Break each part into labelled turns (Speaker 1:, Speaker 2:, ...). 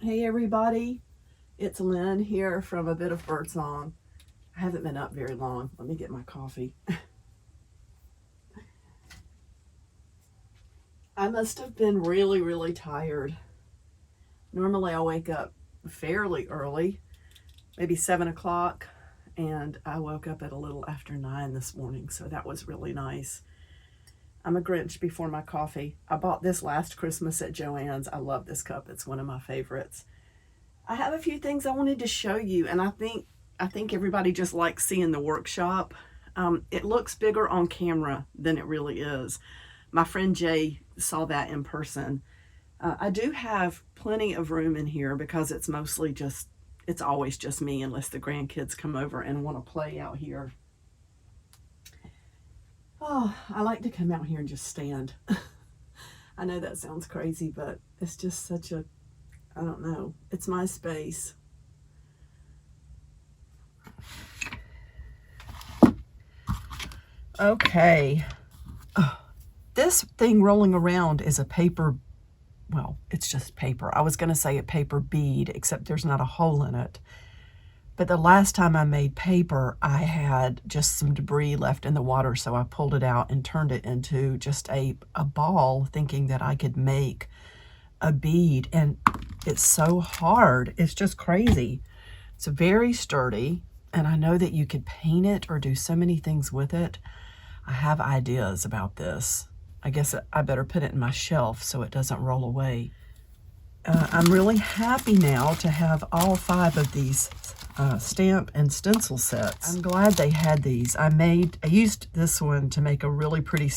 Speaker 1: Hey everybody, it's Lynn here from A Bit of Birdsong. I haven't been up very long. Let me get my coffee. I must have been really tired. Normally I wake up fairly early, maybe 7 o'clock, and I woke up at a little after 9 this morning, so that was really nice. I'm a Grinch before my coffee. I bought this last Christmas at Joann's. I love this cup. It's one of my favorites. I have a few things I wanted to show you, and I think everybody just likes seeing the workshop. It looks bigger on camera than it really is. My friend Jay saw that in person. I do have plenty of room in here because it's always just me unless the grandkids come over and want to play out here. Oh, I like to come out here and just stand. I know that sounds crazy, but it's just I don't know, it's my space. Okay. This thing rolling around is a paper, well, it's just paper. I was going to say a paper bead, except there's not a hole in it. But the last time I made paper, I had just some debris left in the water, so I pulled it out and turned it into just a ball, thinking that I could make a bead, and it's so hard. It's just crazy. It's very sturdy, and I know that you could paint it or do so many things with it. I have ideas about this. I guess I better put it in my shelf so it doesn't roll away. I'm really happy now to have all 5 of these stamp and stencil sets. I'm glad they had these. I used this one to make a really pretty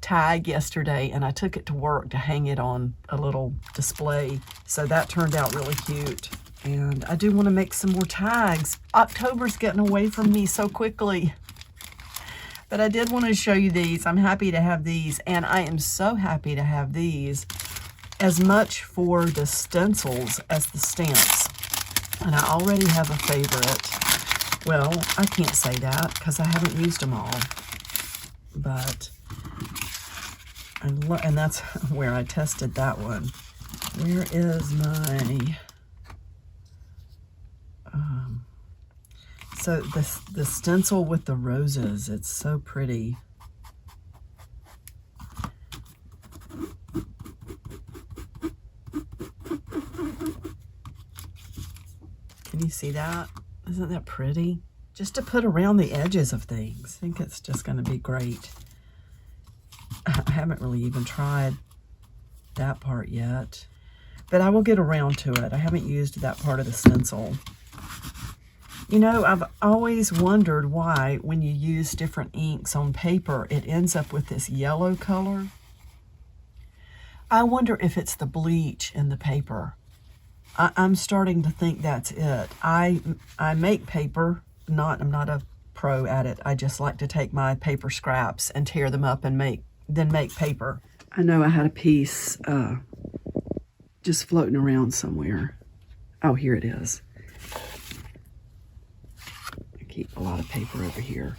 Speaker 1: tag yesterday, and I took it to work to hang it on a little display. So that turned out really cute. And I do want to make some more tags. October's getting away from me so quickly. But I did want to show you these. I'm happy to have these, and I am so happy to have these, as much for the stencils as the stamps. And I already have a favorite. Well, I can't say that because I haven't used them all. But, and that's where I tested that one. Where is my... So the stencil with the roses, it's so pretty. Can you see that? Isn't that pretty? Just to put around the edges of things. I think it's just going to be great. I haven't really even tried that part yet, but I will get around to it. I haven't used that part of the stencil. You know, I've always wondered why when you use different inks on paper, it ends up with this yellow color. I wonder if it's the bleach in the paper. I'm starting to think that's it. I make paper. I'm not a pro at it. I just like to take my paper scraps and tear them up and then make paper. I know I had a piece just floating around somewhere. Oh, here it is. Keep a lot of paper over here.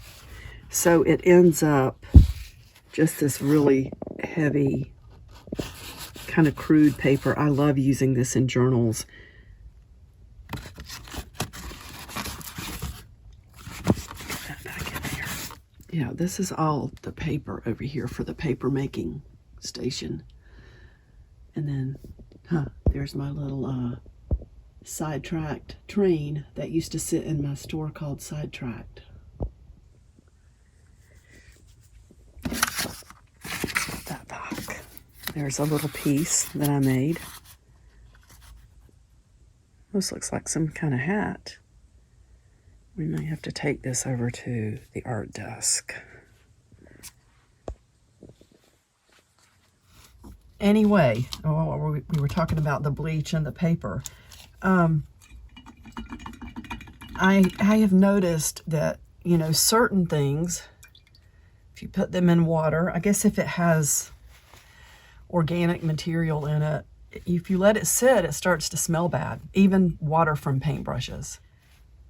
Speaker 1: So it ends up just this really heavy, kind of crude paper. I love using this in journals. Put that back in there. Yeah, this is all the paper over here for the paper making station. And then, there's my little sidetracked train that used to sit in my store called Sidetracked. Put that back. There's a little piece that I made. This looks like some kind of hat. We may have to take this over to the art desk. Anyway, we were talking about the bleach and the paper. I have noticed that, you know, certain things, if you put them in water, I guess if it has organic material in it, if you let it sit, it starts to smell bad, even water from paintbrushes.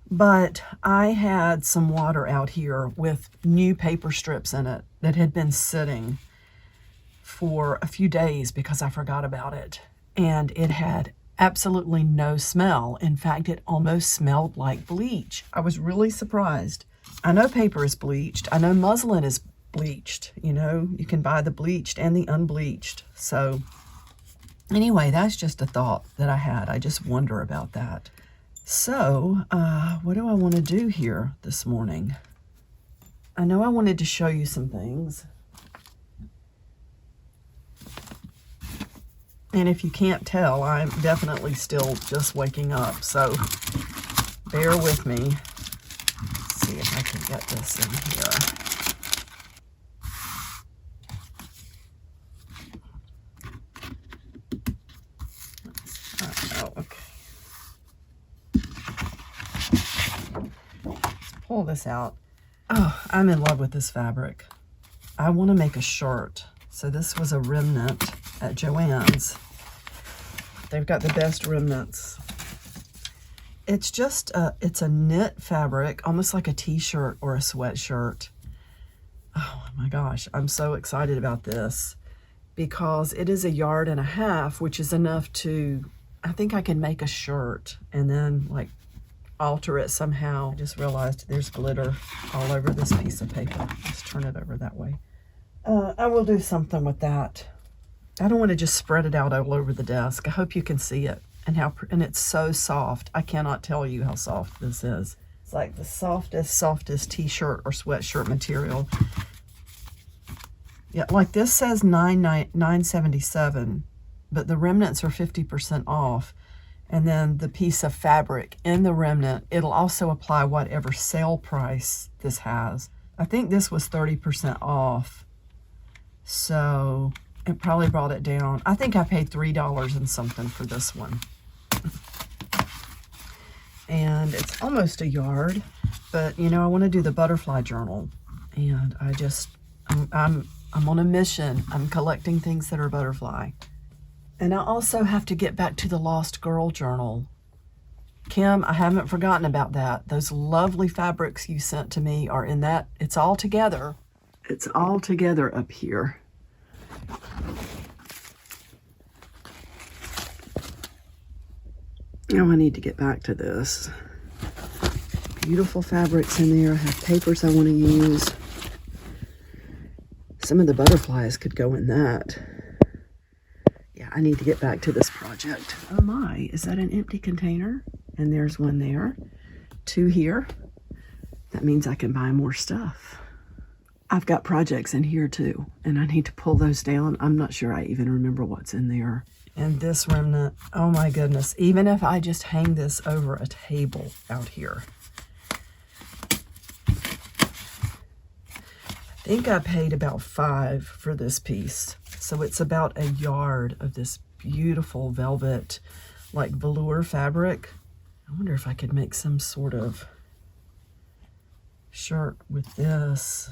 Speaker 1: But I had some water out here with new paper strips in it that had been sitting for a few days because I forgot about it. And it had absolutely no smell. In fact, it almost smelled like bleach. I was really surprised. I know paper is bleached. I know muslin is bleached. You know, you can buy the bleached and the unbleached. So anyway, that's just a thought that I had. I just wonder about that. So, what do I want to do here this morning? I know I wanted to show you some things. And if you can't tell, I'm definitely still just waking up. So, bear with me. Let's see if I can get this in here. Oh, okay. Let's pull this out. Oh, I'm in love with this fabric. I want to make a shirt. So this was a remnant at Joann's. They've got the best remnants. It's just it's a knit fabric, almost like a t-shirt or a sweatshirt. Oh my gosh, I'm so excited about this because it is 1.5 yards, which is enough to, I think I can make a shirt and then like alter it somehow. I just realized there's glitter all over this piece of paper. Let's turn it over that way. I will do something with that. I don't want to just spread it out all over the desk. I hope you can see it and it's so soft. I cannot tell you how soft this is. It's like the softest t-shirt or sweatshirt material. Yeah, like this says $9.77, but the remnants are 50% off. And then the piece of fabric in the remnant, it'll also apply whatever sale price this has. I think this was 30% off. So it probably brought it down. I think I paid $3 and something for this one. And it's almost 1 yard, but you know, I want to do the butterfly journal. And I'm on a mission. I'm collecting things that are butterfly. And I also have to get back to the Lost Girl journal. Kim, I haven't forgotten about that. Those lovely fabrics you sent to me are in that. It's all together. It's all together up here. Now I need to get back to this. Beautiful fabrics in there. I have papers I want to use. Some of the butterflies could go in that. Yeah, I need to get back to this project. Oh my, is that an empty container? And there's one there. 2 here. That means I can buy more stuff. I've got projects in here too, and I need to pull those down. I'm not sure I even remember what's in there. And this remnant, oh my goodness, even if I just hang this over a table out here. I think I paid about $5 for this piece. So it's about 1 yard of this beautiful velvet, like velour fabric. I wonder if I could make some sort of shirt with this.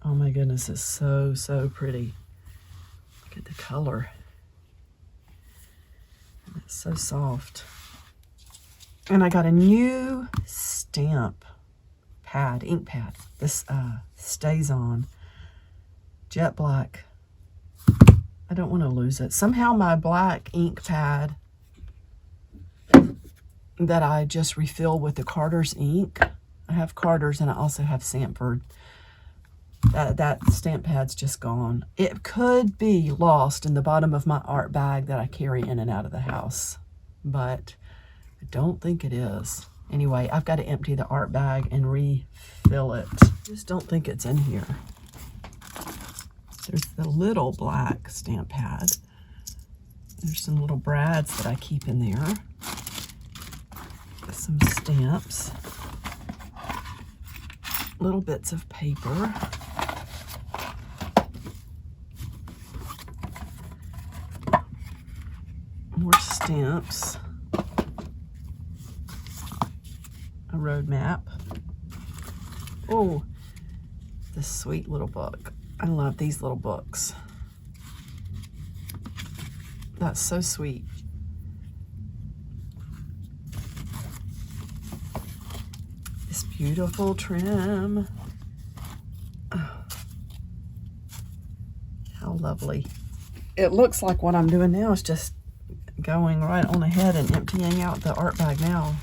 Speaker 1: Oh my goodness, it's so, so pretty. Look at the color. It's so soft. And I got a new stamp pad, ink pad. This stays on. Jet black. I don't want to lose it. Somehow my black ink pad that I just refill with the Carter's ink. I have Carter's and I also have Sanford. That stamp pad's just gone. It could be lost in the bottom of my art bag that I carry in and out of the house, but I don't think it is. Anyway, I've got to empty the art bag and refill it. Just don't think it's in here. There's the little black stamp pad. There's some little brads that I keep in there. Some stamps. Little bits of paper. More stamps. A road map. Oh, this sweet little book. I love these little books. That's so sweet. This beautiful trim. Oh, how lovely. It looks like what I'm doing now is just going right on ahead and emptying out the art bag now.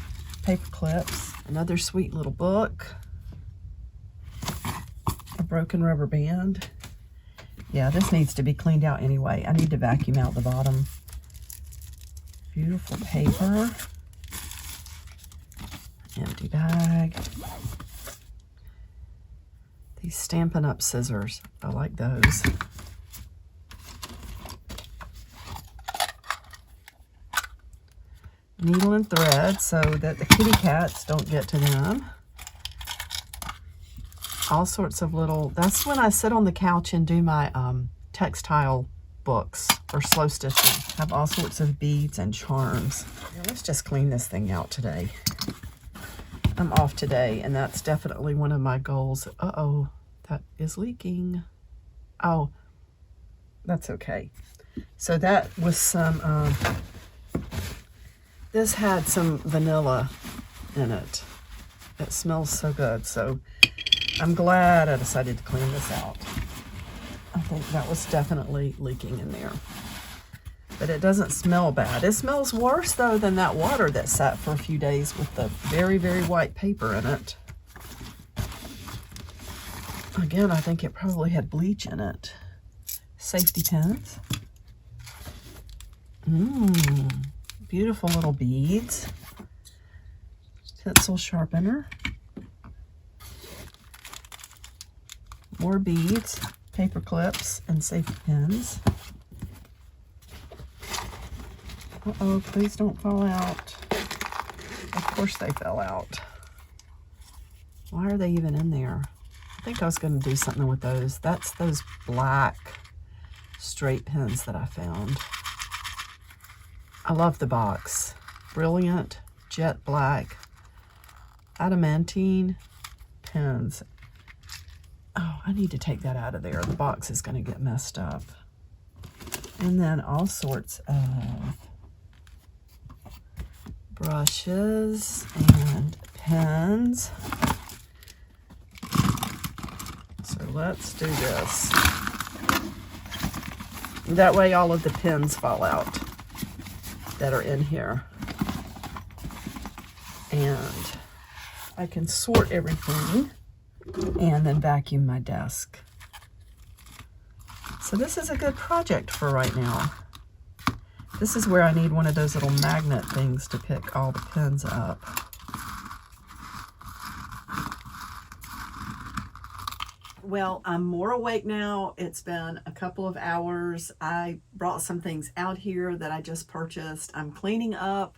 Speaker 1: Paper clips, another sweet little book, a broken rubber band. Yeah, this needs to be cleaned out anyway. I need to vacuum out the bottom. Beautiful paper. Empty bag. These Stampin' Up! Scissors. I like those. Needle and thread so that the kitty cats don't get to them. All sorts of little, that's when I sit on the couch and do my textile books or slow stitching. I have all sorts of beads and charms. Now let's just clean this thing out today. I'm off today, and that's definitely one of my goals. Uh-oh, that is leaking. Oh, that's okay. So that was some, this had some vanilla in it. It smells so good, so I'm glad I decided to clean this out. I think that was definitely leaking in there. But it doesn't smell bad. It smells worse, though, than that water that sat for a few days with the very, very white paper in it. Again, I think it probably had bleach in it. Safety pins. Beautiful little beads. Pencil sharpener. More beads, paper clips, and safety pins. Uh-oh, please don't fall out. Of course they fell out. Why are they even in there? I think I was going to do something with those. That's those black straight pins that I found. I love the box. Brilliant, jet black, adamantine pins. Oh, I need to take that out of there. The box is going to get messed up. And then all sorts of brushes and pens. So let's do this. That way all of the pins fall out that are in here. And I can sort everything and then vacuum my desk. So this is a good project for right now. This is where I need one of those little magnet things to pick all the pins up. Well, I'm more awake now. It's been a couple of hours. I brought some things out here that I just purchased. I'm cleaning up,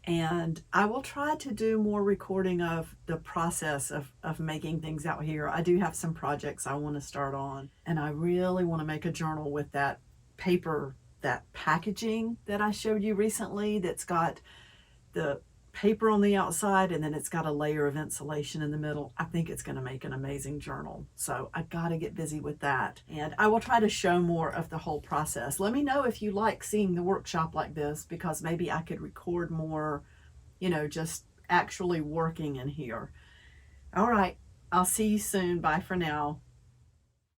Speaker 1: and I will try to do more recording of the process of making things out here. I do have some projects I want to start on, and I really want to make a journal with that paper, that packaging that I showed you recently that's got the paper on the outside and then it's got a layer of insulation in the middle. I think it's going to make an amazing journal. So I got to get busy with that. And I will try to show more of the whole process. Let me know if you like seeing the workshop like this, because maybe I could record more, you know, just actually working in here. All right. I'll see you soon. Bye for now.